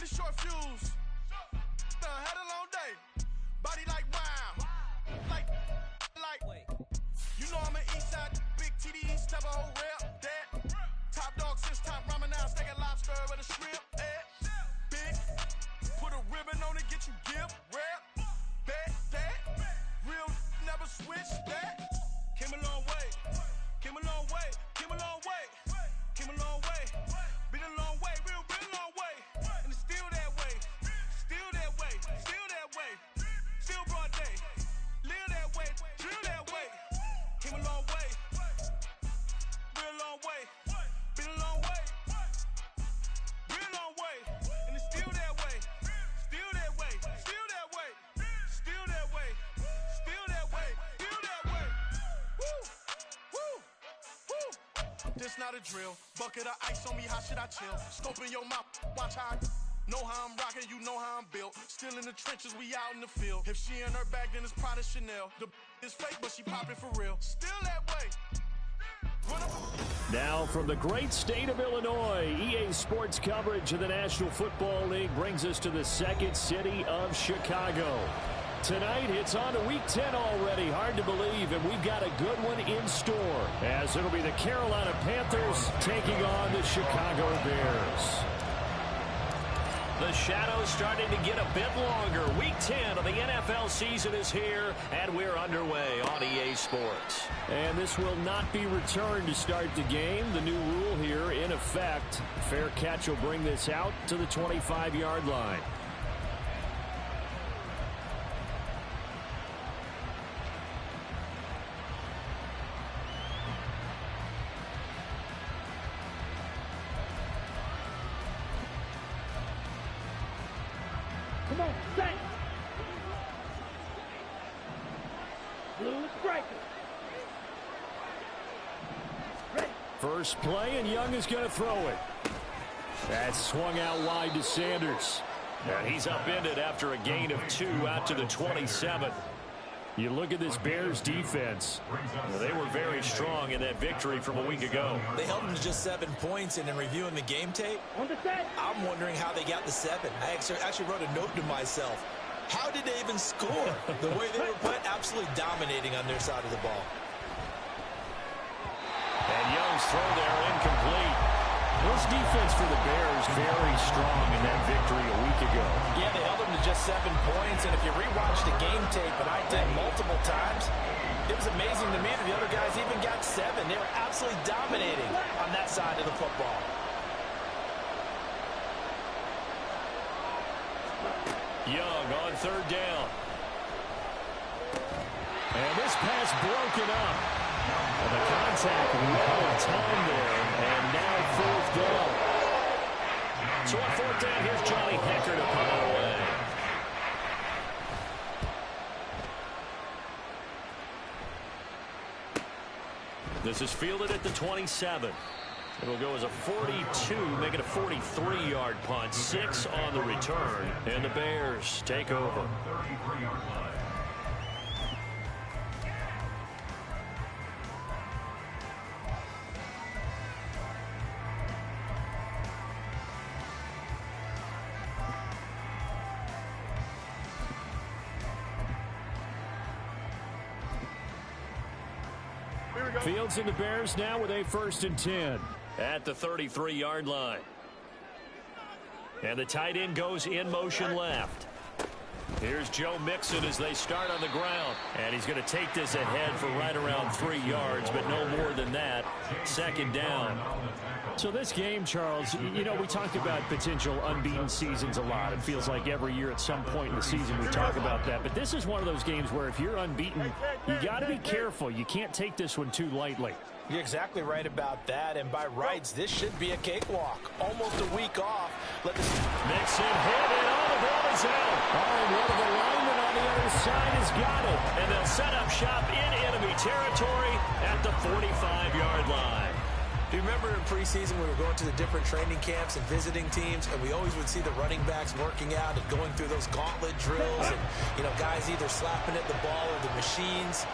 really short fuse. Had a long day. Body like wow. Like. You know I'm an east side, big TDs, type of whole rep. That. Top dog since top ramen now, steak and lobster with a shrimp. Big. Put a ribbon on it, get you gift. Rep. Bet that. Real never switch that. Came a long way. Came a long way. Came a long way. Came a long way. Been a long way. Real long way. And it's still that way. Still that way. Still that way. Still broad day. Live that way. Drill that way. Came a long way. Real long way. Been a long way. Real long way. And it's still that way. Still that way. Still that way. Still that way. Still that way. Still that way. Woo. Woo. Woo. This not a drill. Bucket of ice on me, how should I chill? Scope in your mouth, watch how I know how I'm rocking, you know how I'm built. Still in the trenches, we out in the field. If she in her bag, then it's Prada Chanel. The is fake, but she popping for real. Still that way. Now from the great state of Illinois, EA Sports coverage of the National Football League brings us to the second city of Chicago. Tonight, it's on to Week 10 already. Hard to believe, and we've got a good one in store, as it'll be the Carolina Panthers taking on the Chicago Bears. The shadow's starting to get a bit longer. Week 10 of the NFL season is here, and we're underway on EA Sports. And this will not be returned to start the game. The new rule here in effect. Fair catch will bring this out to the 25-yard line. Come on, set. Blue striker. Ready. First play, and Young is going to throw it. That's swung out wide to Sanders. And he's upended after a gain of 2 out to the 27. You look at this Bears defense. Well, they were very strong in that victory from a week ago. They held them to just 7 points, and in reviewing the game tape, On the set. I'm wondering how they got the 7. I actually wrote a note to myself. How did they even score? The way they were playing, absolutely dominating on their side of the ball. And Young's throw there incomplete. This defense for the Bears very strong in that victory a week ago. Yeah, they held them to just 7 points, and if you rewatch the game tape, and I did multiple times, it was amazing to me that the other guys even got 7. They were absolutely dominating on that side of the football. Young on third down. And this pass broken up. And the contact well timed there, and now fourth down. So on fourth down, here's Johnny Hekker to punt it away. This is fielded at the 27. It'll go as a 42, make it a 43-yard punt. 6 on the return, and the Bears take over. Fields and the Bears now with a 1st and 10. At the 33-yard line. And the tight end goes in motion left. Here's Joe Mixon as they start on the ground. And he's going to take this ahead for right around 3 yards, but no more than that. 2nd down. So this game, Charles, you know, we talked about potential unbeaten seasons a lot. It feels like every year at some point in the season we talk about that. But this is one of those games where if you're unbeaten, you got to be careful. You can't take this one too lightly. You're exactly right about that, and by rights, this should be a cakewalk. Almost a week off. Let this Mixon hit, and all the ball is out. Oh, and one of the linemen on the other side has got it. And they'll set up shop in enemy territory at the 45-yard line. Do you remember in preseason we were going to the different training camps and visiting teams, and we always would see the running backs working out and going through those gauntlet drills, and, you know, guys either slapping at the ball or the machines.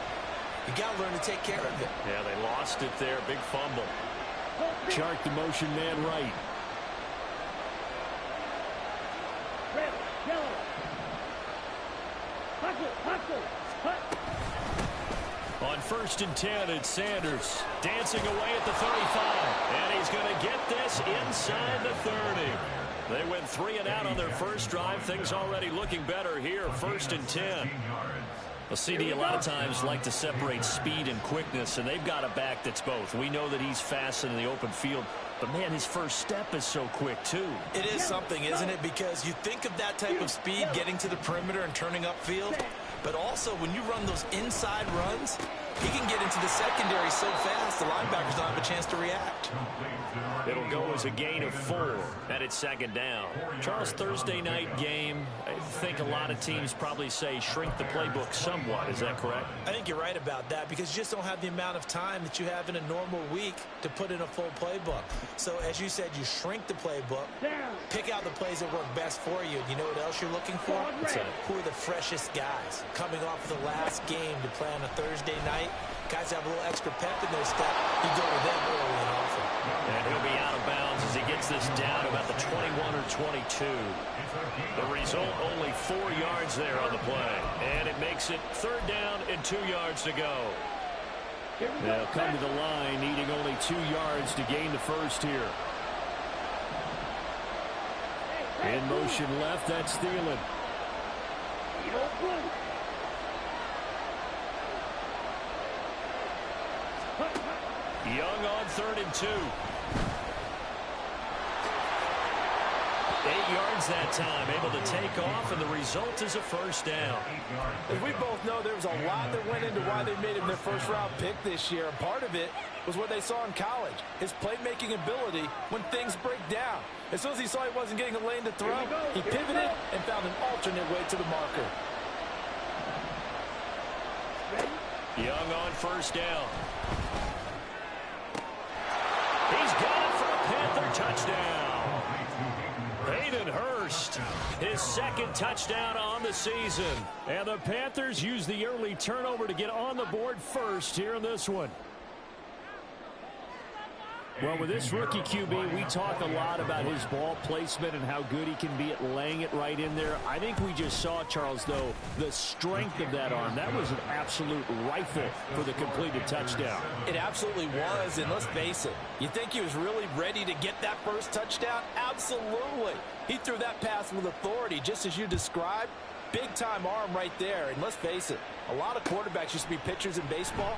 You got to learn to take care of it. Yeah, they lost it there. Big fumble. Chark the motion man right. Hustle, hustle, hustle. On 1st and 10, it's Sanders dancing away at the 35. And he's going to get this inside the 30. They went 3 and out on their first drive. Things already looking better here. 1st and 10. Well, CD, a lot of times like to separate speed and quickness, and they've got a back that's both. We know that he's fast in the open field, but, man, his first step is so quick, too. It is something, isn't it? Because you think of that type of speed, getting to the perimeter and turning upfield, but also when you run those inside runs, he can get into the secondary so fast the linebackers don't have a chance to react. It'll go as a gain of 4, and it's 2nd down. Charles, Thursday night game, I think a lot of teams probably say shrink the playbook somewhat. Is that correct? I think you're right about that because you just don't have the amount of time that you have in a normal week to put in a full playbook. So, as you said, you shrink the playbook, pick out the plays that work best for you. You know what else you're looking for? Who are the freshest guys? Coming off of the last game to play on a Thursday night, guys have a little extra pep in their step. You go with them early and often. And he'll be out of bounds as he gets this down about the 21 or 22. The result, only 4 yards there on the play. And it makes it 3rd down and 2 yards to go. They'll come to the line, needing only 2 yards to gain the first here. In motion left, that's Thielen. Young on 3rd and 2. 8 yards that time, able to take off, and the result is a first down. As we both know, there was a lot that went into why they made him their first-round pick this year, and part of it was what they saw in college, his playmaking ability when things break down. As soon as he saw he wasn't getting a lane to throw, he pivoted and found an alternate way to the marker. Young on 1st down. He's got it for a Panther touchdown. Hayden Hurst, his 2nd touchdown on the season. And the Panthers use the early turnover to get on the board first here in this one. Well, with this rookie QB, we talk a lot about his ball placement and how good he can be at laying it right in there. I think we just saw, Charles, though, the strength of that arm. That was an absolute rifle for the completed touchdown. It absolutely was, and let's face it, you think he was really ready to get that first touchdown? Absolutely. He threw that pass with authority, just as you described. Big-time arm right there, and let's face it, a lot of quarterbacks used to be pitchers in baseball.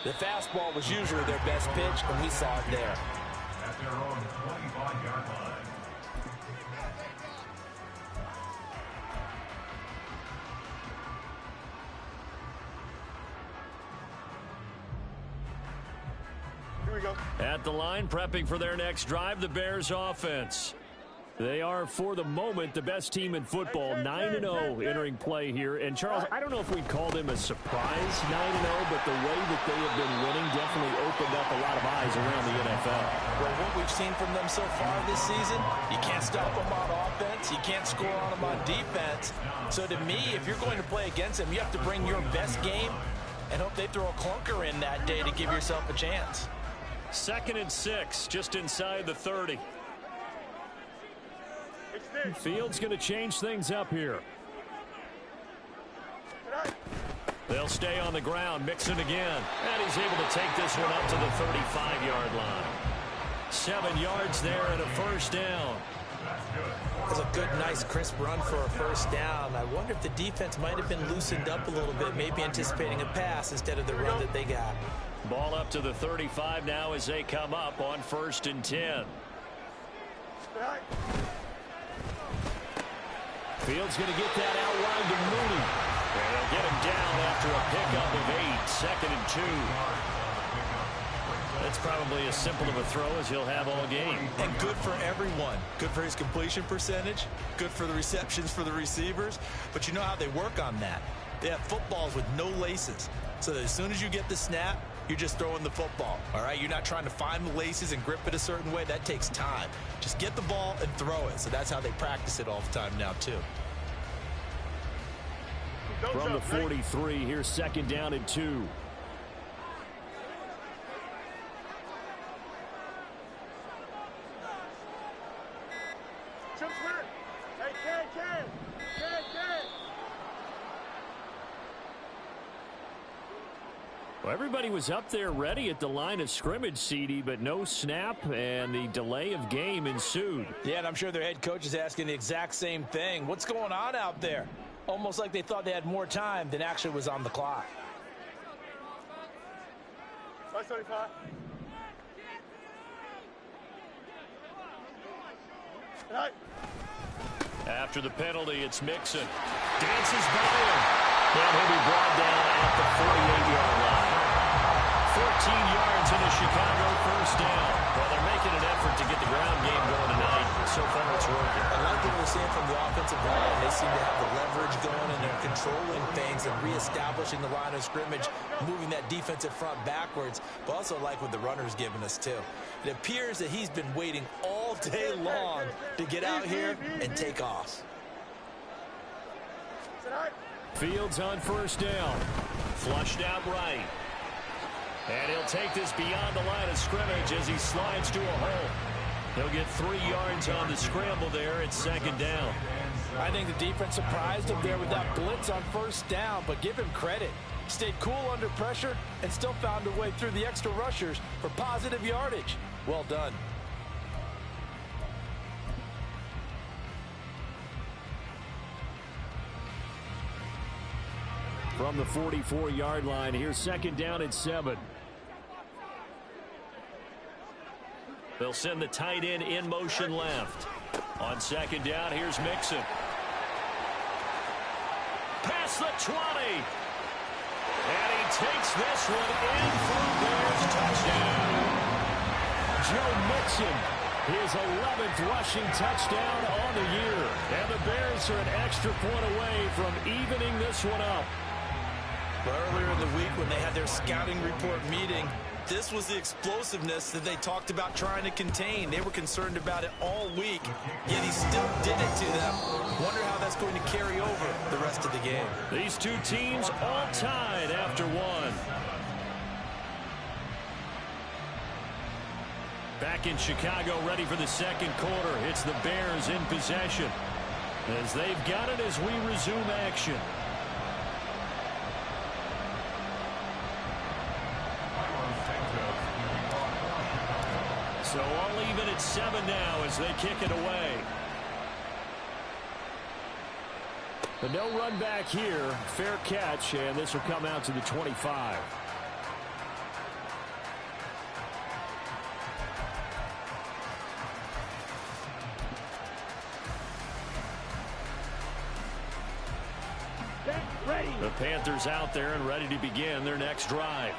The fastball was usually their best pitch, and we saw it there. At their own 25-yard line. Here we go. At the line, prepping for their next drive, the Bears offense. They are, for the moment, the best team in football, 9-0 entering play here. And, Charles, I don't know if we'd call them a surprise 9-0, but the way that they have been winning definitely opened up a lot of eyes around the NFL. Well, what we've seen from them so far this season, you can't stop them on offense, you can't score on them on defense. So to me, if you're going to play against them, you have to bring your best game and hope they throw a clunker in that day to give yourself a chance. 2nd and 6, just inside the 30. Fields going to change things up here. They'll stay on the ground, Mixon again. And he's able to take this one up to the 35-yard line. 7 yards there and a first down. That's a good, nice, crisp run for a first down. I wonder if the defense might have been loosened up a little bit, maybe anticipating a pass instead of the run that they got. Ball up to the 35 now as they come up on 1st and 10. Fields going to get that out wide to Mooney. And they'll get him down after a pickup of 8. 2nd and 2. That's probably as simple of a throw as he'll have all game. And good for everyone. Good for his completion percentage. Good for the receptions for the receivers. But you know how they work on that. They have footballs with no laces. So that as soon as you get the snap, you're just throwing the football, all right? You're not trying to find the laces and grip it a certain way. That takes time. Just get the ball and throw it. So that's how they practice it all the time now, too. From the 43, here's 2nd down and 2. Well, everybody was up there ready at the line of scrimmage, CD, but no snap, and the delay of game ensued. Yeah, and I'm sure their head coach is asking the exact same thing. What's going on out there? Almost like they thought they had more time than actually was on the clock. 5:35. After the penalty, it's Mixon. Dances by him. And he'll be brought down at the 48-yard line. 14 yards in a Chicago first down. Well, they're making an effort to get the ground game going tonight. So far, it's working. I like what we're seeing from the offensive line. They seem to have the leverage going, and they're controlling things and reestablishing the line of scrimmage, moving that defensive front backwards. But also like what the runner's giving us, too. It appears that he's been waiting all day long to get out here and take off. Fields on first down. Flushed out right. And he'll take this beyond the line of scrimmage as he slides to a hole. He'll get 3 yards on the scramble there at second down. I think the defense surprised him there with that blitz on first down, but give him credit. Stayed cool under pressure and still found a way through the extra rushers for positive yardage. Well done. From the 44-yard line, here's second down at 7. They'll send the tight end in motion left. On second down, here's Mixon. Past the 20. And he takes this one in for a Bears touchdown. Joe Mixon, his 11th rushing touchdown on the year. And the Bears are an extra point away from evening this one up. But earlier in the week when they had their scouting report meeting, this was the explosiveness that they talked about trying to contain. They were concerned about it all week, yet he still did it to them. Wonder how that's going to carry over the rest of the game. These two teams all tied after one. Back in Chicago, ready for the second quarter. It's the Bears in possession as they've got it as we resume action. So all even at 7 now as they kick it away. But no run back here. Fair catch, and this will come out to the 25. The Panthers out there and ready to begin their next drive.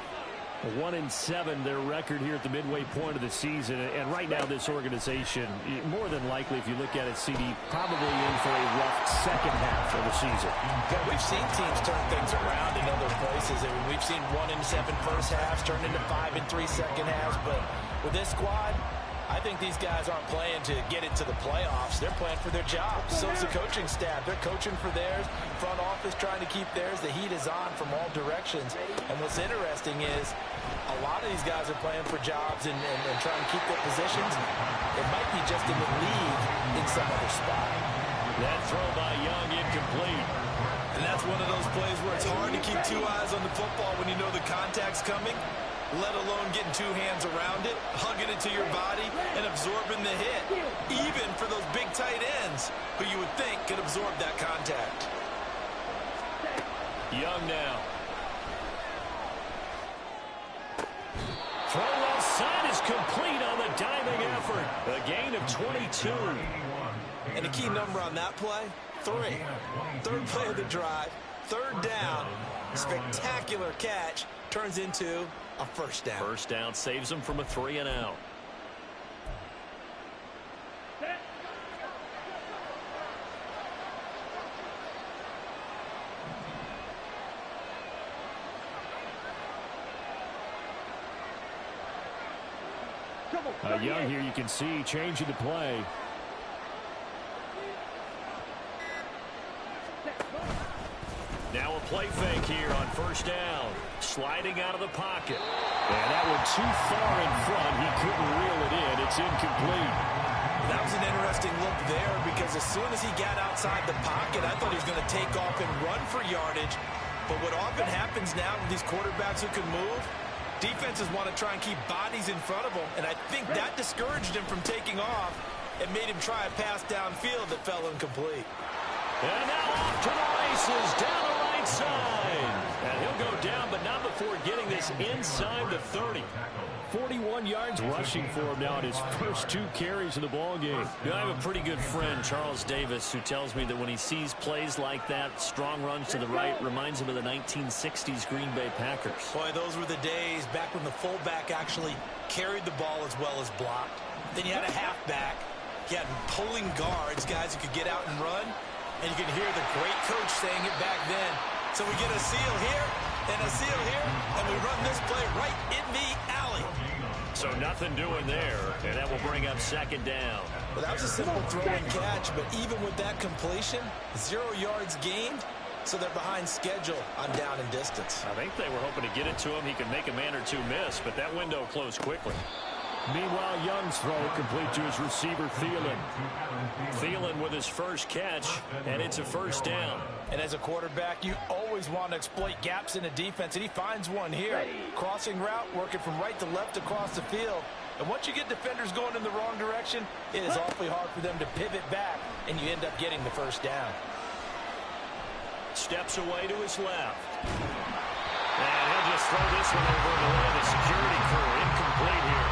1-7 their record here at the midway point of the season, and right now this organization, more than likely, if you look at it, CD, probably in for a rough second half of the season. Yeah, we've seen teams turn things around in other places. I mean, we've seen 1-7 first halves turn into 5-3 second halves, but with this squad, I think these guys aren't playing to get into the playoffs. They're playing for their jobs. So is the coaching staff. They're coaching for theirs. Front office trying to keep theirs. The heat is on from all directions. And what's interesting is a lot of these guys are playing for jobs and trying to keep their positions. It might be just in the league in some other spot. That throw by Young incomplete. And that's one of those plays where it's hard to keep two eyes on the football when you know the contact's coming, let alone getting two hands around it, hugging it to your body, and absorbing the hit, even for those big tight ends who you would think could absorb that contact. Young now. Throw outside is complete on the diving effort. A gain of 22. And a key number on that play, 3. Third play of the drive, third down, spectacular catch, turns into a first down. First down saves them from a 3-and-out. Young here, you can see changing the play. Now a play fake here on first down. Sliding out of the pocket. And that one too far in front. He couldn't reel it in. It's incomplete. That was an interesting look there because as soon as he got outside the pocket, I thought he was going to take off and run for yardage. But what often happens now with these quarterbacks who can move, defenses want to try and keep bodies in front of them, and I think that discouraged him from taking off and made him try a pass downfield that fell incomplete. And now off to the races down the right side. And he'll go down, but not before getting this inside the 30. 41 yards rushing for him now in his first 2 carries of the ball game. I have a pretty good friend, Charles Davis, who tells me that when he sees plays like that, strong runs to the right, reminds him of the 1960s Green Bay Packers. Boy, those were the days back when the fullback actually carried the ball as well as blocked. Then you had a halfback. You had pulling guards, guys who could get out and run. And you can hear the great coach saying it back then. So we get a seal here and a seal here, and we run this play right in the alley. So nothing doing there, and that will bring up second down. Well, that was a simple throw and catch, but even with that completion, 0 yards gained, so they're behind schedule on down and distance. I think they were hoping to get it to him. He could make a man or two miss, but that window closed quickly. Meanwhile, Young's throw complete to his receiver, Thielen. Thielen with his first catch, and it's a first down. And as a quarterback, you always want to exploit gaps in the defense, and he finds one here. Crossing route, working from right to left across the field. And once you get defenders going in the wrong direction, it is awfully hard for them to pivot back, and you end up getting the first down. Steps away to his left. And he'll just throw this one over the way of the security crew. Incomplete here.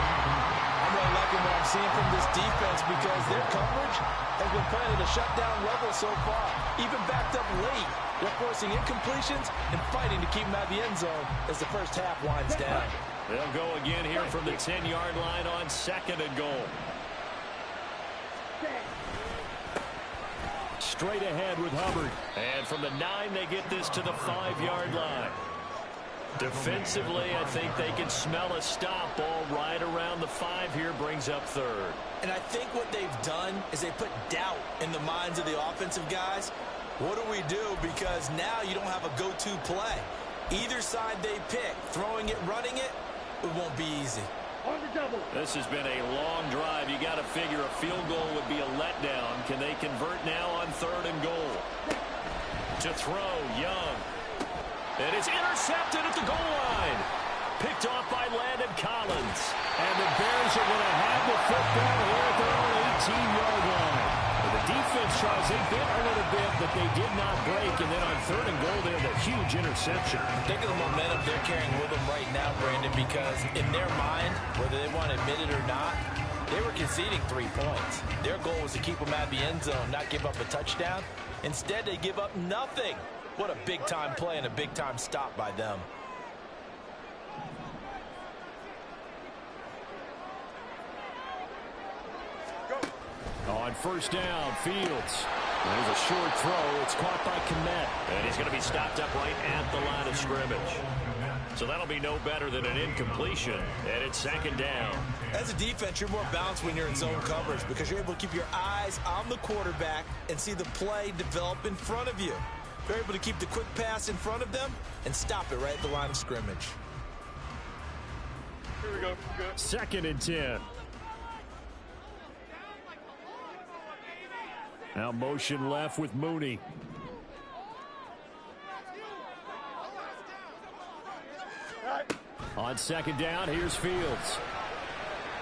I'm really liking what I'm seeing from this defense because their coverage has been playing at a shutdown level so far. Even backed up late, they're forcing incompletions and fighting to keep them out of the end zone as the first half winds down. They'll go again here from the 10-yard line on second and goal. Straight ahead with Hubbard. And from the 9, they get this to the 5-yard line. Defensively, I think they can smell a stop ball right around the 5 here, brings up third. And I think what they've done is they put doubt in the minds of the offensive guys. What do we do? Because now you don't have a go-to play. Either side they pick, throwing it, running it, it won't be easy. This has been a long drive. You got to figure a field goal would be a letdown. Can they convert now on third and goal? To throw, Young. And it's intercepted at the goal line. Picked off by Landon Collins. And the Bears are going to have the football here at their own 18-yard line. The defense tries, they bit a little bit, but they did not break. And then on third and goal, they have a huge interception. Think of the momentum they're carrying with them right now, Brandon, because in their mind, whether they want to admit it or not, they were conceding 3 points. Their goal was to keep them out of the end zone, not give up a touchdown. Instead, they give up nothing. What a big-time play and a big-time stop by them. On first down, Fields. There's a short throw. It's caught by Kmet. And he's going to be stopped up right at the line of scrimmage. So that'll be no better than an incompletion. And it's second down. As a defense, you're more balanced when you're in zone coverage because you're able to keep your eyes on the quarterback and see the play develop in front of you. You're able to keep the quick pass in front of them and stop it right at the line of scrimmage. Here we go. Good. Second and 10. Now motion left with Mooney. On second down, here's Fields.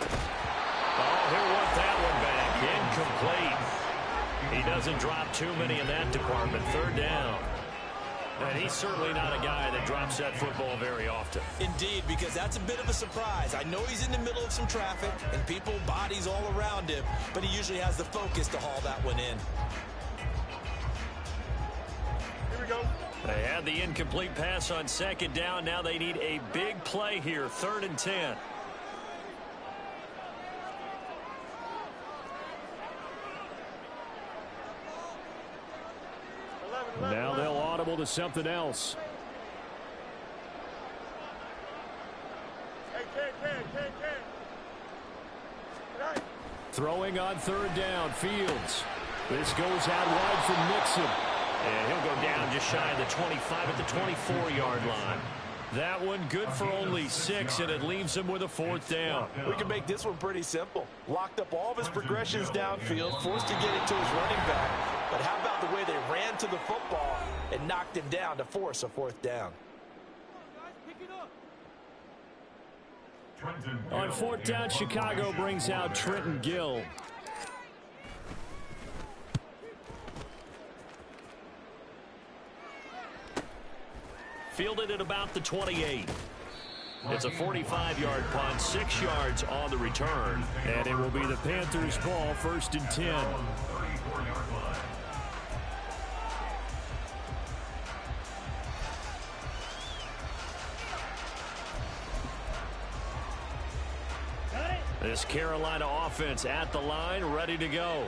Oh, he'll want that one back. Incomplete. He doesn't drop too many in that department. Third down. And he's certainly not a guy that drops that football very often. Indeed, because that's a bit of a surprise. I know he's in the middle of some traffic and people, bodies all around him, but he usually has the focus to haul that one in. Here we go. They had the incomplete pass on second down. Now they need a big play here. Third and 10. Now they'll audible to something else. Hey, Ken. Right. Throwing on third down, Fields. This goes out wide from Mixon. And he'll go down just shy of the 25 at the 24-yard line. That one good for only 6, and it leaves him with a fourth down. We can make this one pretty simple. Locked up all of his progressions downfield, forced to get it to his running back. But how about the way they ran to the football and knocked him down to force a fourth down? On fourth down, Chicago brings out Trenton Gill. Fielded at about the 28. It's a 45-yard punt, 6 yards on the return. And it will be the Panthers' ball, 1st and 10. This Carolina offense at the line, ready to go.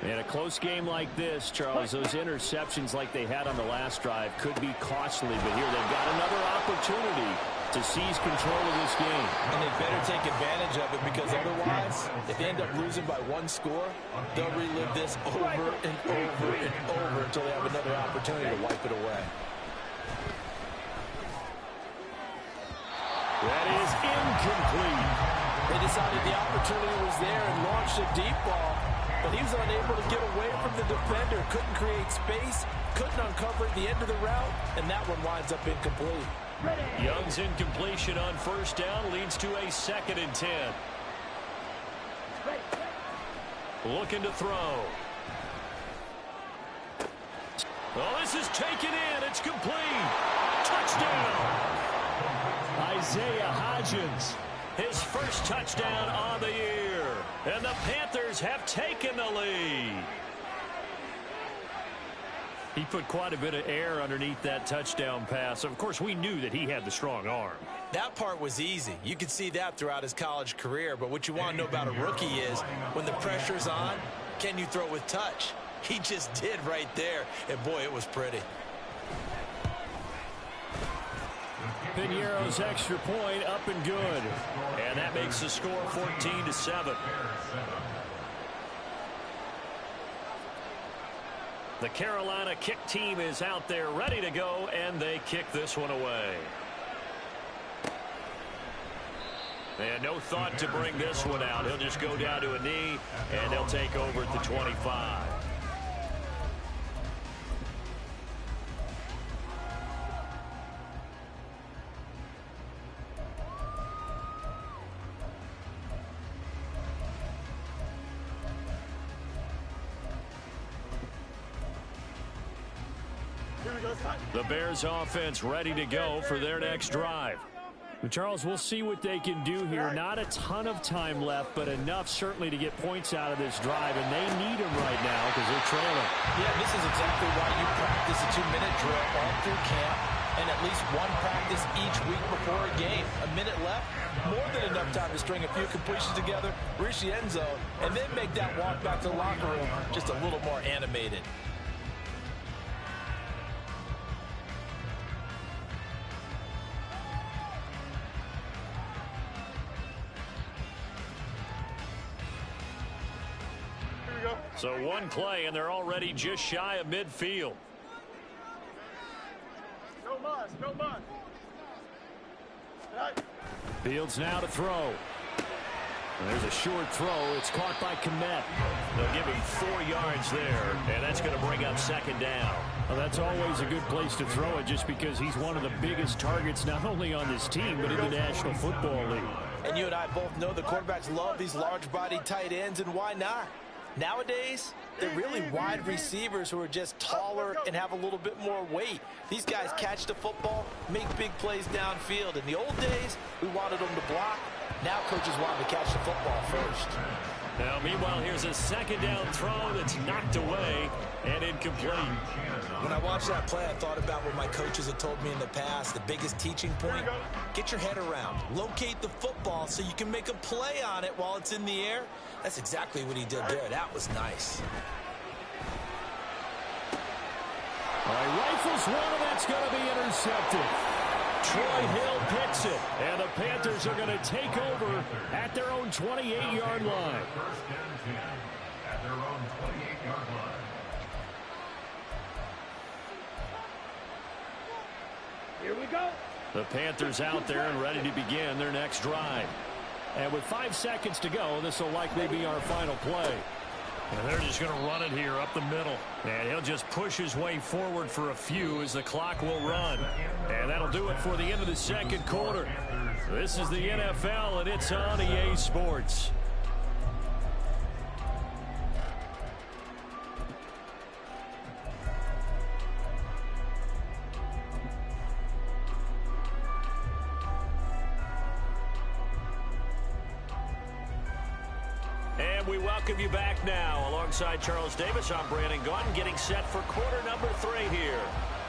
In a close game like this, Charles, those interceptions like they had on the last drive could be costly. But here they've got another opportunity to seize control of this game. And they better take advantage of it, because otherwise, if they end up losing by 1 score, they'll relive this over and over and over until they have another opportunity to wipe it away. That is incomplete. They decided the opportunity was there and launched a deep ball, but he was unable to get away from the defender, couldn't create space, couldn't uncover at the end of the route, and that one winds up incomplete. Young's incompletion on 1st down leads to a 2nd and 10. Looking to throw. Oh, this is taken in. It's complete. Touchdown. Isaiah Hodgins. His first touchdown on the year. And the Panthers have taken the lead. He put quite a bit of air underneath that touchdown pass. Of course, we knew that he had the strong arm. That part was easy. You could see that throughout his college career. But what you want to know about a rookie is when the pressure's on, can you throw with touch? He just did right there. And, boy, it was pretty. Piñeiro's extra point up and good. And that makes the score 14-7. The Carolina kick team is out there ready to go, and they kick this one away. And no thought to bring this one out. He'll just go down to a knee, and they'll take over at the 25. The Bears offense ready to go for their next drive. Charles, we'll see what they can do here. Not a ton of time left, but enough certainly to get points out of this drive, and they need them right now because they're trailing. Yeah, this is exactly why you practice a 2-minute drill all through camp and at least one practice each week before a game. A minute left, more than enough time to string a few completions together, reach the end zone, and then make that walk back to the locker room just a little more animated. So one play, and they're already just shy of midfield. No muss, no muss. Fields now to throw. And there's a short throw. It's caught by Kmet. They'll give him 4 yards there, and that's going to bring up 2nd down. Well, that's always a good place to throw it just because he's one of the biggest targets not only on this team but in the National Football League. And you and I both know the quarterbacks love these large-bodied tight ends, and why not? Nowadays, they're really wide receivers who are just taller and have a little bit more weight. These guys catch the football, make big plays downfield. In the old days, we wanted them to block. Now coaches want them to catch the football first. Now, meanwhile, here's a 2nd down throw that's knocked away and incomplete. When I watched that play, I thought about what my coaches had told me in the past. The biggest teaching point, get your head around. Locate the football so you can make a play on it while it's in the air. That's exactly what he did there. That was nice. All right, rifles one, and that's going to be intercepted. Troy Hill picks it, and the Panthers are going to take over at their own 28-yard line. 1st and 10 at their own 28-yard line. Here we go. The Panthers out there and ready to begin their next drive. And with 5 seconds to go, this will likely be our final play. And they're just going to run it here up the middle. And he'll just push his way forward for a few as the clock will run. And that'll do it for the end of the second quarter. This is the NFL, and it's on EA Sports. And we welcome you back now. Alongside Charles Davis, I'm Brandon Gaudin, getting set for quarter number 3 here.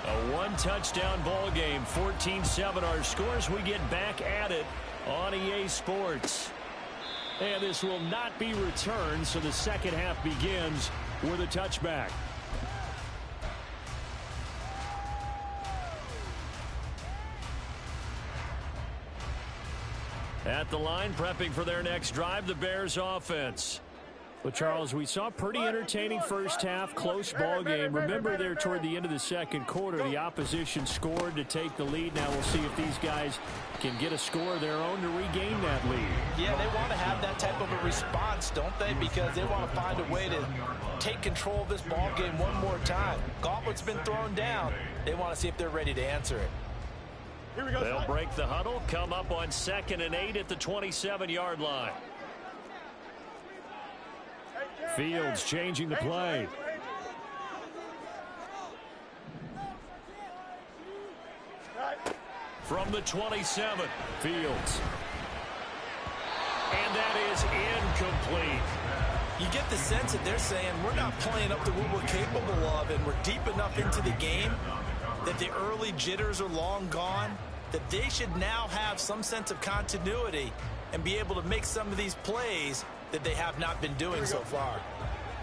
A one-touchdown ball game, 14-7 our scores. We get back at it on EA Sports. And this will not be returned, so the second half begins with a touchback. At the line, prepping for their next drive, the Bears offense. Well, Charles, we saw a pretty entertaining first half, close ball game. Remember there toward the end of the second quarter, the opposition scored to take the lead. Now we'll see if these guys can get a score of their own to regain that lead. Yeah, they want to have that type of a response, don't they? Because they want to find a way to take control of this ball game one more time. Gauntlet's been thrown down. They want to see if they're ready to answer it. They'll break the huddle, come up on 2nd and 8 at the 27-yard line. Fields changing the play. From the 27, Fields. And that is incomplete. You get the sense that they're saying we're not playing up to what we're capable of, and we're deep enough into the game that the early jitters are long gone, that they should now have some sense of continuity and be able to make some of these plays that they have not been doing so far.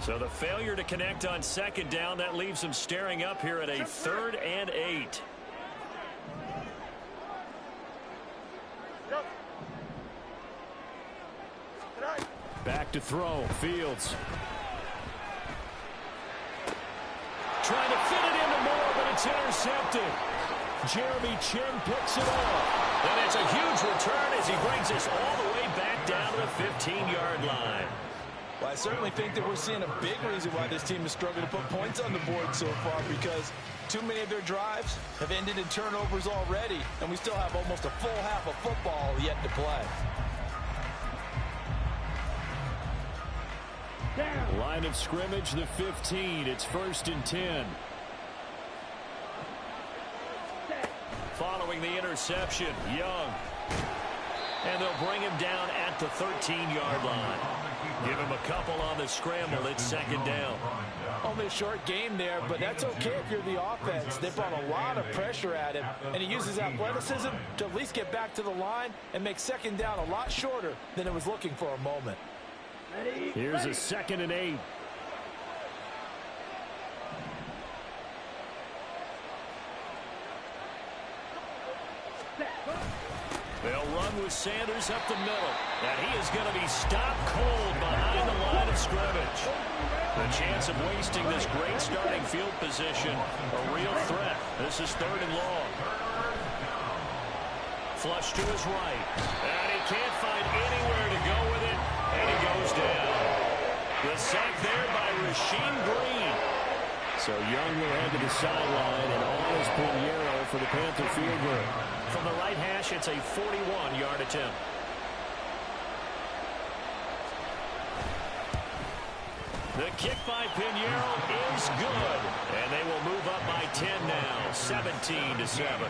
So the failure to connect on 2nd down, that leaves them staring up here at a 3rd and 8. Back to throw, Fields. Trying to fit it into Moore, but it's intercepted. Jeremy Chinn picks it off. And it's a huge return as he brings us all the way back down to the 15-yard line. Well, I certainly think that we're seeing a big reason why this team is struggling to put points on the board so far, because too many of their drives have ended in turnovers already, and we still have almost a full half of football yet to play. Line of scrimmage, the 15. It's 1st and 10. Following the interception, Young. And they'll bring him down at the 13-yard line. Give him a couple on the scramble. It's 2nd down. Only a short game there, but that's okay if you're the offense. They brought a lot of pressure at him, and he uses athleticism to at least get back to the line and make 2nd down a lot shorter than it was looking for a moment. Here's a 2nd and 8. They'll run with Sanders up the middle. And he is going to be stopped cold behind the line of scrimmage. The chance of wasting this great starting field position, a real threat. This is 3rd and long. Flush to his right. And he can't find anywhere to go with it. And he goes down. The sack there by Rasheem Green. So Young will head to the sideline, and all is Pinheiro for the Panther field goal. From the right hash, it's a 41-yard attempt. The kick by Pinheiro is good. And they will move up by 10 now, 17-7.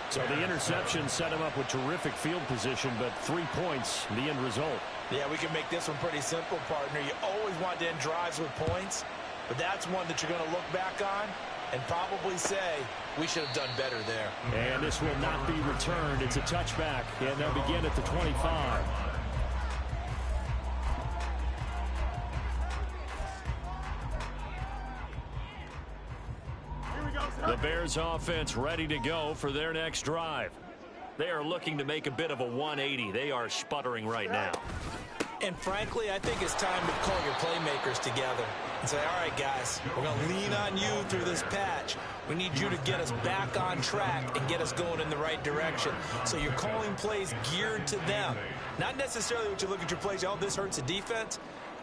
So the interception set him up with terrific field position, but 3 points, the end result. Yeah, we can make this one pretty simple, partner. You always want to end drives with points, but that's one that you're going to look back on and probably say, we should have done better there. And this will not be returned. It's a touchback, and they'll begin at the 25. The Bears offense ready to go for their next drive. They are looking to make a bit of a 180. They are sputtering right now. And frankly, I think it's time to call your playmakers together and say, all right, guys, we're going to lean on you through this patch. We need you to get us back on track and get us going in the right direction. So you're calling plays geared to them. Not necessarily what you look at your plays, oh, this hurts the defense.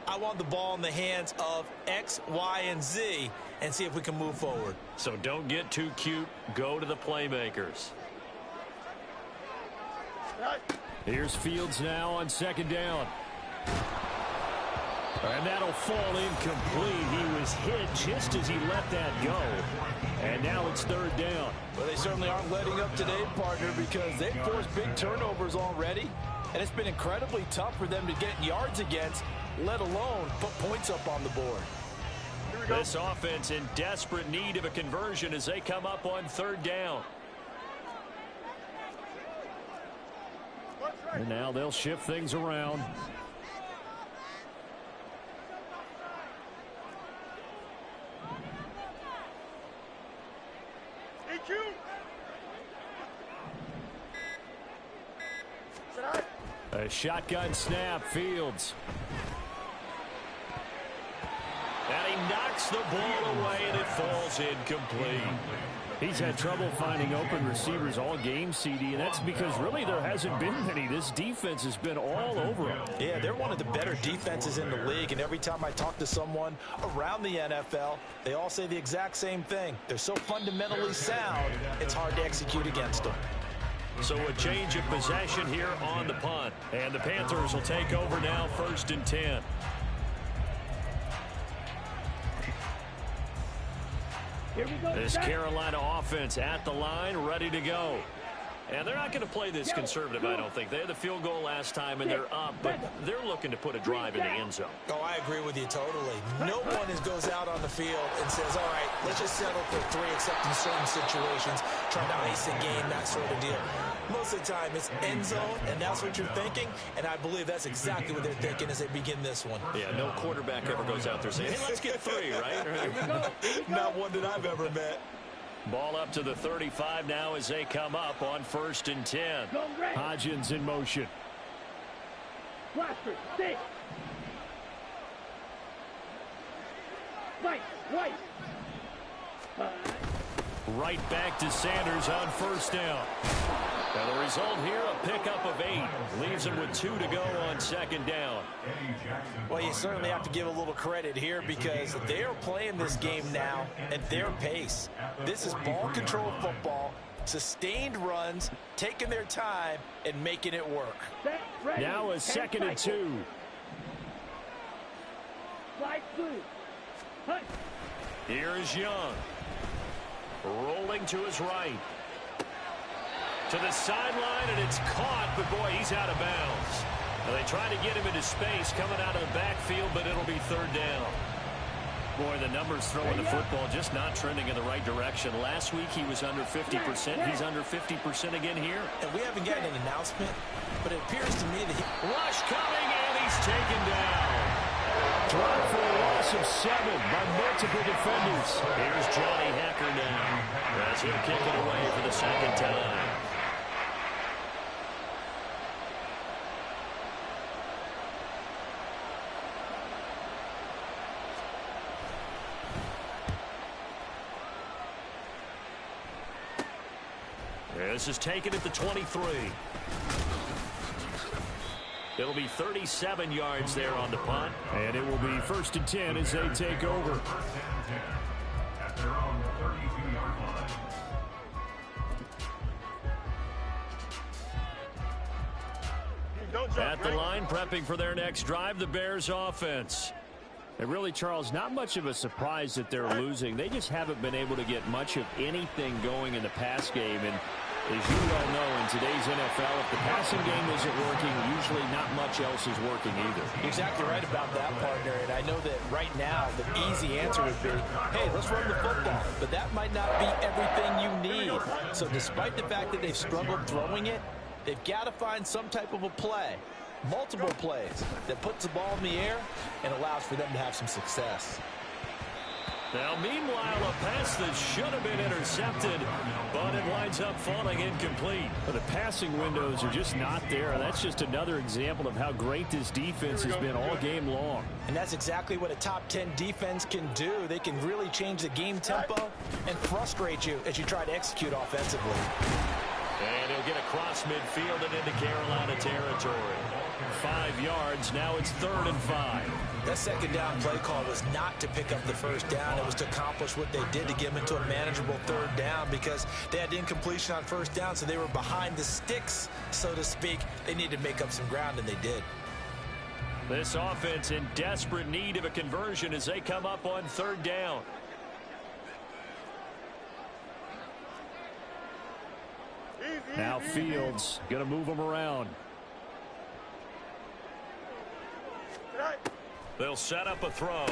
I want the ball in the hands of X, Y, and Z and see if we can move forward. So don't get too cute. Go to the playmakers. Here's Fields now on second down. And that'll fall incomplete. He was hit just as he let that go. And now it's third down. Well, they certainly aren't letting up today, partner, because they've forced big turnovers already. And it's been incredibly tough for them to get yards against, let alone put points up on the board. This offense in desperate need of a conversion as they come up on third down. And now they'll shift things around. A shotgun snap, Fields. And he knocks the ball away, and it falls incomplete. He's had trouble finding open receivers all game, CD, and that's because really there hasn't been many. This defense has been all over him. Yeah, they're one of the better defenses in the league, and every time I talk to someone around the NFL, they all say the exact same thing. They're so fundamentally sound, it's hard to execute against them. So a change of possession here on the punt. And the Panthers will take over now, 1st and 10. Here we go. This Carolina offense at the line, ready to go. And they're not going to play this conservative, I don't think. They had the field goal last time, and they're up, but they're looking to put a drive in the end zone. Oh, I agree with you totally. No one goes out on the field and says, all right, let's just settle for 3, except in certain situations, trying to ice a game, that sort of deal. Most of the time, it's end zone, and that's what you're thinking, and I believe that's exactly what they're thinking as they begin this one. Yeah, no quarterback ever goes out there saying, hey, let's get 3, right? Not one that I've ever met. Ball up to the 35 now as they come up on 1st and 10. Hodgins in motion. Blaster, stay. Right. Right back to Sanders on 1st down. Now the result here, a pickup of 8. Leaves him with 2 to go on 2nd down. Well, you certainly have to give a little credit here because they are playing this game now at their pace. This is ball control football, sustained runs, taking their time, and making it work. Now a 2nd and 2. Slide through. Hunt. Here's Young. Rolling to his right. To the sideline, and it's caught, but boy, he's out of bounds. Now they try to get him into space coming out of the backfield, but it'll be 3rd down. Boy, the numbers throwing the football just not trending in the right direction. Last week he was under 50%. He's under 50% again here. And we haven't gotten an announcement, but it appears to me that Rush coming, and he's taken down. Drop for a loss of 7 by multiple defenders. Here's Johnny Hekker now as he'll kick it away for the 2nd time. This is taken at the 23. It'll be 37 yards there on the punt. And it will be 1st and 10 as they take over. At their own 32-yard line. At the line, prepping for their next drive, the Bears offense. And really, Charles, not much of a surprise that they're losing. They just haven't been able to get much of anything going in the pass game. And as you well know, in today's NFL, if the passing game isn't working, usually not much else is working either. You're exactly right about that, partner. And I know that right now the easy answer would be, hey, let's run the football. But that might not be everything you need. So despite the fact that they've struggled throwing it, they've got to find some type of a play, multiple plays, that puts the ball in the air and allows for them to have some success. Now, meanwhile, a pass that should have been intercepted, but it winds up falling incomplete. But the passing windows are just not there. That's just another example of how great this defense has been all game long. And that's exactly what a top 10 defense can do. They can really change the game tempo and frustrate you as you try to execute offensively. And he'll get across midfield and into Carolina territory. 5 yards. Now it's 3rd and 5. That second down play call was not to pick up the first down. It was to accomplish what they did to get them into a manageable 3rd down because they had incompletion on first down, so they were behind the sticks, so to speak. They needed to make up some ground, and they did. This offense in desperate need of a conversion as they come up on 3rd down. Now Fields going to move them around. They'll set up a throw.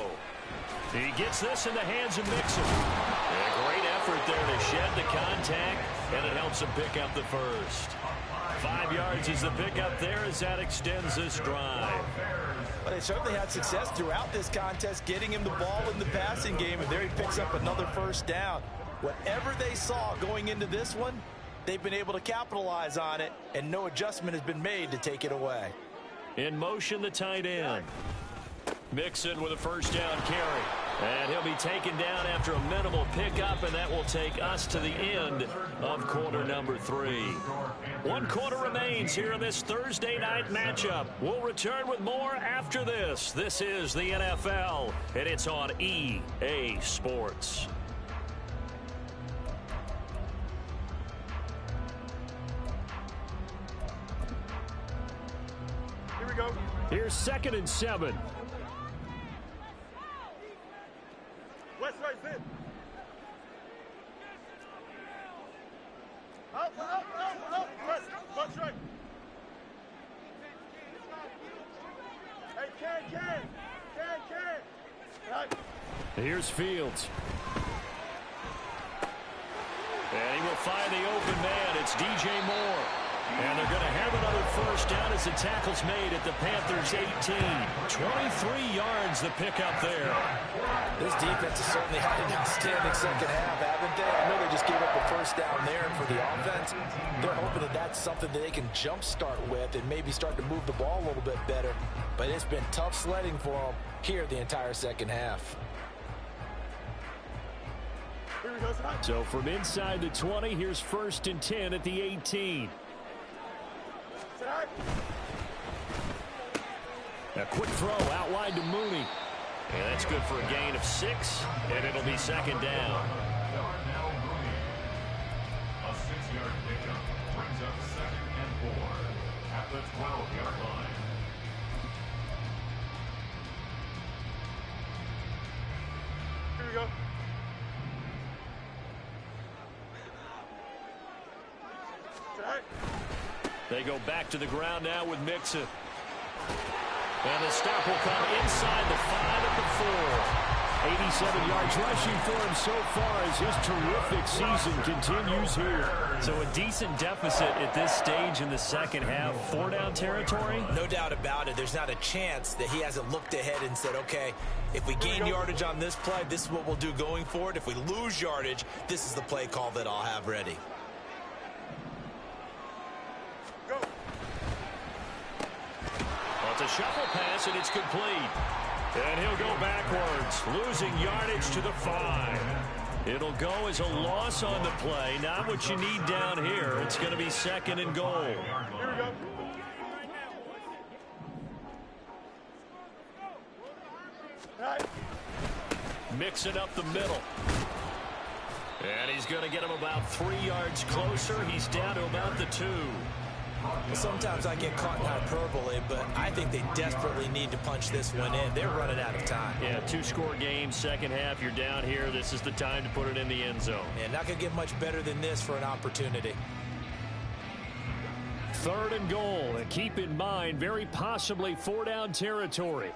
He gets this in the hands of Mixon. And a great effort there to shed the contact, and it helps him pick up the first. 5 yards is the pickup there as that extends this drive. Well, they certainly had success throughout this contest getting him the ball in the passing game, and there he picks up another first down. Whatever they saw going into this one, they've been able to capitalize on it, and no adjustment has been made to take it away. In motion, the tight end. Mixon with a first down carry. And he'll be taken down after a minimal pickup, and that will take us to the end of quarter number 3. 1 quarter remains here in this Thursday night matchup. We'll return with more after this. This is the NFL, and it's on EA Sports. Here we go. Here's 2nd and 7. West right in. Up. West right. Hey, can. Right. Here's Fields. And he will find the open man. It's DJ Moore. And they're going to have another first down as the tackle's made at the Panthers' 18. 23 yards the pickup there. This defense has certainly had an outstanding second half, haven't they? I know they just gave up the first down there, and for the offense, they're hoping that that's something that they can jumpstart with and maybe start to move the ball a little bit better. But it's been tough sledding for them here the entire second half. So from inside the 20, here's 1st and 10 at the 18. A quick throw out wide to Mooney. And that's good for a gain of 6, and it'll be 2nd down. Darnell Mooney. A 6-yard pickup brings up 2nd and 4 at the 12-yard line. Here we go. They go back to the ground now with Mixon. And the stop will come inside the 5 at the 4. 87 yards rushing for him so far as his terrific season continues here. So a decent deficit at this stage in the second half. 4-down territory? No doubt about it. There's not a chance that he hasn't looked ahead and said, okay, if we gain yardage on this play, this is what we'll do going forward. If we lose yardage, this is the play call that I'll have ready. It's a shuffle pass, and it's complete. And he'll go backwards, losing yardage to the 5. It'll go as a loss on the play. Not what you need down here. It's going to be 2nd and goal. Here we go. Right. Mixing up the middle. And he's going to get him about 3 yards closer. He's down to about the 2. Sometimes I get caught in hyperbole, but I think they desperately need to punch this one in. They're running out of time. Yeah, 2-score game, second half. You're down here. This is the time to put it in the end zone. And not going to get much better than this for an opportunity. 3rd and goal. And keep in mind, very possibly 4-down territory.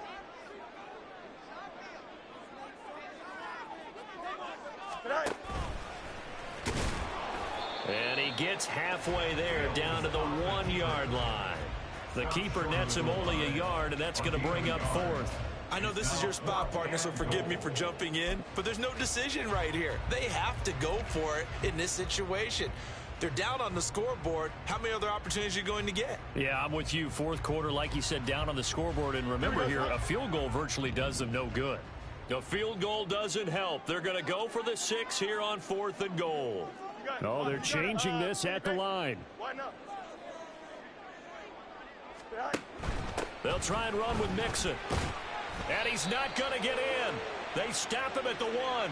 Right. And he gets halfway there, down to the 1-yard line. The keeper nets him only a yard, and that's going to bring up 4th. I know this is your spot, partner, so forgive me for jumping in, but there's no decision right here. They have to go for it in this situation. They're down on the scoreboard. How many other opportunities are you going to get? Yeah, I'm with you. 4th quarter, like you said, down on the scoreboard. And remember here, a field goal virtually does them no good. A field goal doesn't help. They're going to go for the 6 here on 4th and goal. Oh, they're changing this at the line. Why not? Right. They'll try and run with Mixon. And he's not going to get in. They stop him at the 1.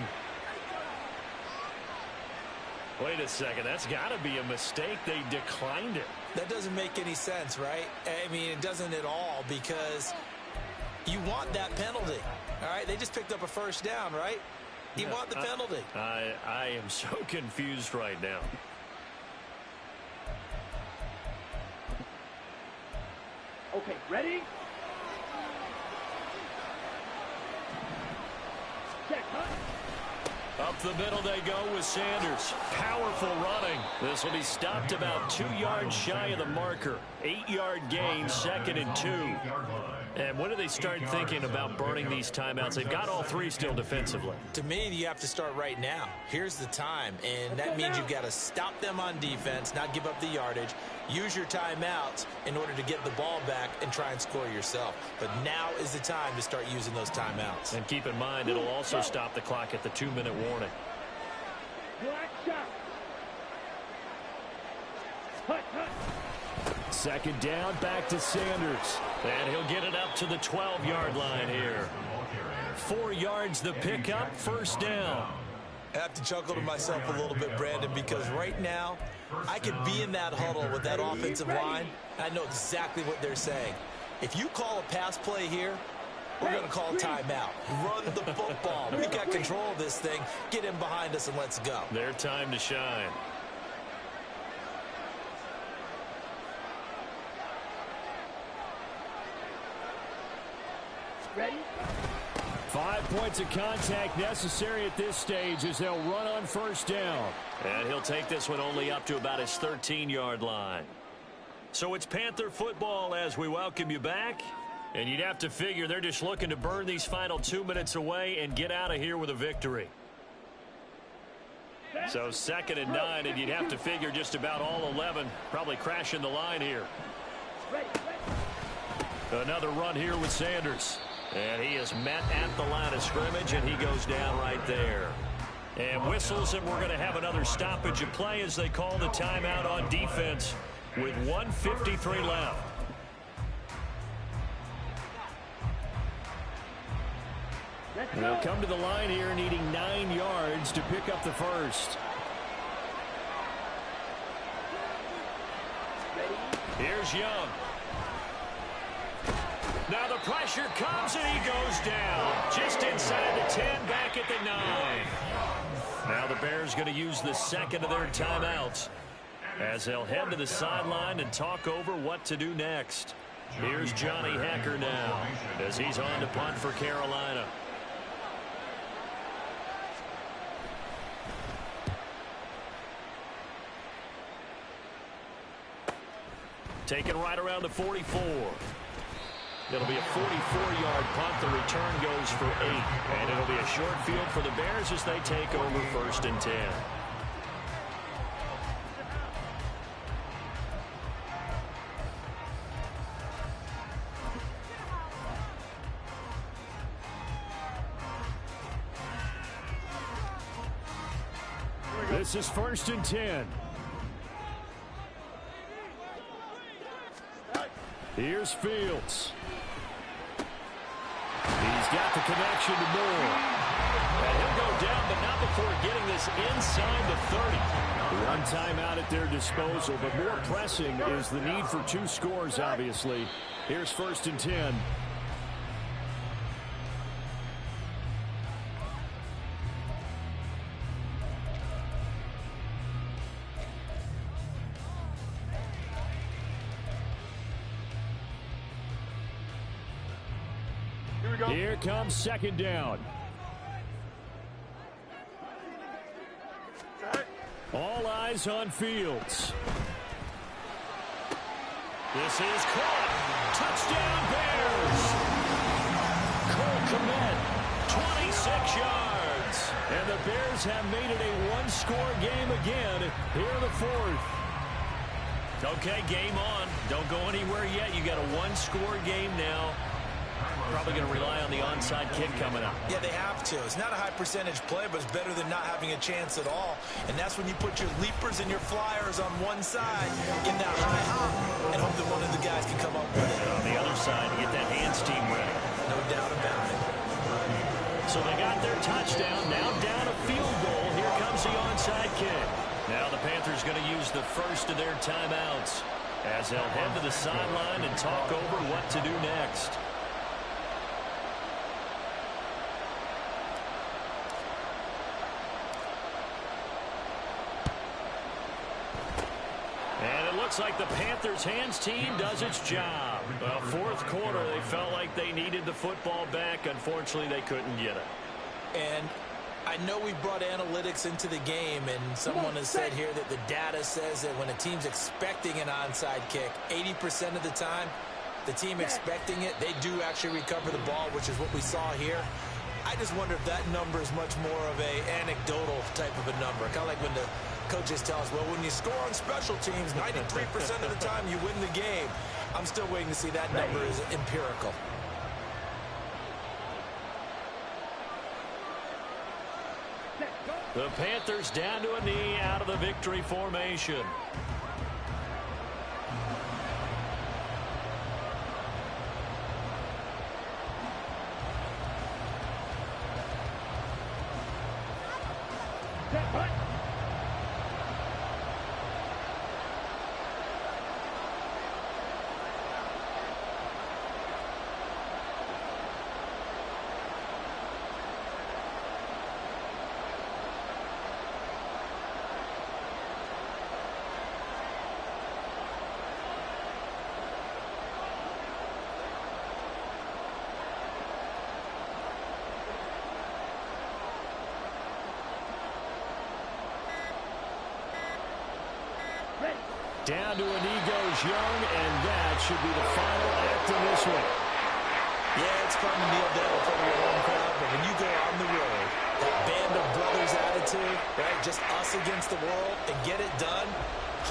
Wait a second. That's got to be a mistake. They declined it. That doesn't make any sense, right? I mean, it doesn't at all, because you want that penalty. All right, they just picked up a first down, right? You want the penalty. I am so confused right now. Okay, ready? Check, huh? Up the middle they go with Sanders. Powerful running. This will be stopped about 2 yards shy of the marker. 8-yard gain, 2nd and 2. And when do they start thinking about burning these timeouts? They've got all 3 still defensively. To me, you have to start right now. Here's the time, and that means you've got to stop them on defense, not give up the yardage, use your timeouts in order to get the ball back and try and score yourself. But now is the time to start using those timeouts. And keep in mind, it'll also stop the clock at the 2-minute warning. Black shot. Hut, hut. 2nd down, back to Sanders. And he'll get it up to the 12-yard line here. 4 yards the pickup, 1st down. I have to chuckle to myself a little bit, Brandon, because right now I could be in that huddle with that offensive line. I know exactly what they're saying. If you call a pass play here, we're going to call timeout. Run the football. We got control of this thing. Get in behind us and let's go. Their time to shine. Ready? 5 points of contact necessary at this stage as they'll run on 1st down. And he'll take this one only up to about his 13-yard line. So it's Panther football as we welcome you back. And you'd have to figure they're just looking to burn these final 2 minutes away and get out of here with a victory. So 2nd and 9, and you'd have to figure just about all 11 probably crashing the line here. Another run here with Sanders. And he is met at the line of scrimmage, and he goes down right there. And whistles, and we're going to have another stoppage of play as they call the timeout on defense with 1:53 left. They'll come to the line here needing 9 yards to pick up the 1st. Here's Young. Now the pressure comes, and he goes down. Just inside the 10, back at the 9. Now the Bears going to use the 2nd of their timeouts as they'll head to the sideline and talk over what to do next. Here's Johnny Hekker now as he's on to punt for Carolina. Taken right around the 44. It'll be a 44-yard punt. The return goes for 8. And it'll be a short field for the Bears as they take over 1st and 10. This is 1st and 10. Here's Fields. He's got the connection to Moore. And he'll go down, but not before getting this inside the 30. One timeout at their disposal, but more pressing is the need for 2 scores, obviously. Here's 1st and 10. Here comes 2nd down. All eyes on Fields. This is caught. Touchdown Bears. Cole Kmet, 26 yards. And the Bears have made it a 1-score game again here in the 4th. Okay, game on. Don't go anywhere yet. You got a 1-score game now. Probably going to rely on the onside kick coming up. Yeah, they have to. It's not a high percentage play, but it's better than not having a chance at all. And that's when you put your leapers and your flyers on one side, get that high hop, and hope that one of the guys can come up with it. And on the other side, get that hands team ready. No doubt about it. So they got their touchdown. Now down a field goal. Here comes the onside kick. Now the Panthers going to use the first of their timeouts as they'll head to the sideline and talk over what to do next. And it looks like the Panthers hands team does its job. Well, fourth quarter, they felt like they needed the football back. Unfortunately, they couldn't get it. And I know we brought analytics into the game, and someone has said here that the data says that when a team's expecting an onside kick, 80% of the time, the team expecting it, they do actually recover the ball, which is what we saw here. I just wonder if that number is much more of a anecdotal type of a number. Kind of like when the coaches tell us, well, when you score on special teams, 93% of the time you win the game. I'm still waiting to see that number is empirical. The Panthers down to a knee out of the victory formation. Down to a knee goes Young, and that should be the final act in this one. Yeah, it's fun to kneel down in front of your home crowd, but when you go on the road, that band of brothers attitude, right, just us against the world, and get it done,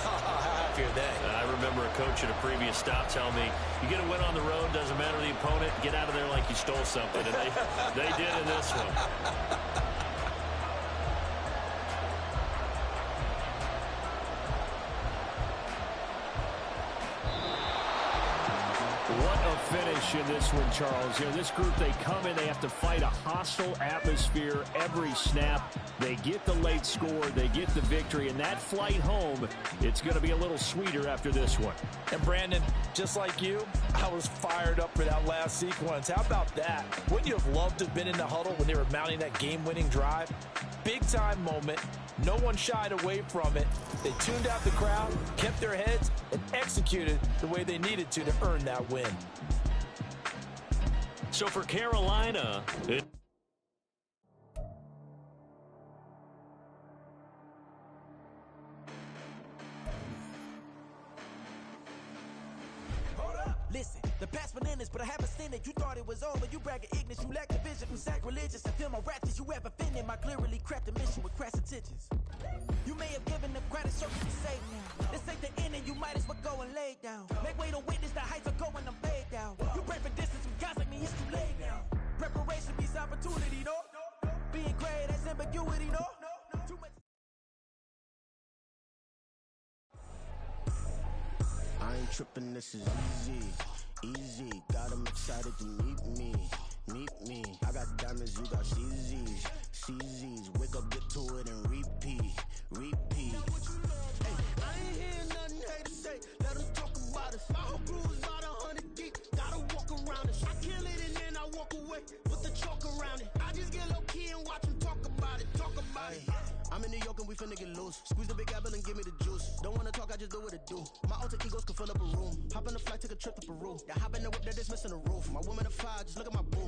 how happy are they? I remember a coach at a previous stop tell me, you get a win on the road, doesn't matter the opponent, get out of there like you stole something, and they did in this one. What a finish in this one, Charles. You know, this group, they come in, they have to fight a hostile atmosphere every snap. They get the late score, they get the victory, and that flight home, it's going to be a little sweeter after this one. And Brandon, just like you, I was fired up for that last sequence. How about that? Wouldn't you have loved to have been in the huddle when they were mounting that game-winning drive? Big-time moment. No one shied away from it. They tuned out the crowd, kept their heads, and executed the way they needed to earn that win. So for Carolina, Listen, the past bananas, but I haven't seen it. You thought it was over, you bragging ignorance, you lack the vision. You sacrilegious, I feel my wrath as you ever offended. My clearly crafted mission with crass intentions. You may have given them credit, so you say now. This ain't the end, and you might as well go and lay down. Make way to witness the heights are going, I'm fade down. You pray for distance with guys like me, it's too late now. Preparation means opportunity, no? Being great, that's ambiguity, no? Too much. I ain't tripping, this is easy, easy. Got 'em excited to meet me. I got diamonds, you got CZs. Wake up, get to it, and repeat. Hey, I ain't hearing nothing haters say. Let them talk about us. My whole crew is about 100 deep. Gotta walk around it. I kill it and then I walk away. Put the chalk around it. I just get low key and watch them talk about it. I'm in New York and we finna get loose. Squeeze the big apple and give me the juice. Don't wanna talk, I just do what it do. My alter egos can fill up a room. Hop in the flight, take a trip to Peru. Yeah, hop in the whip, they're just missing the roof. My woman a fire, just look at my boo.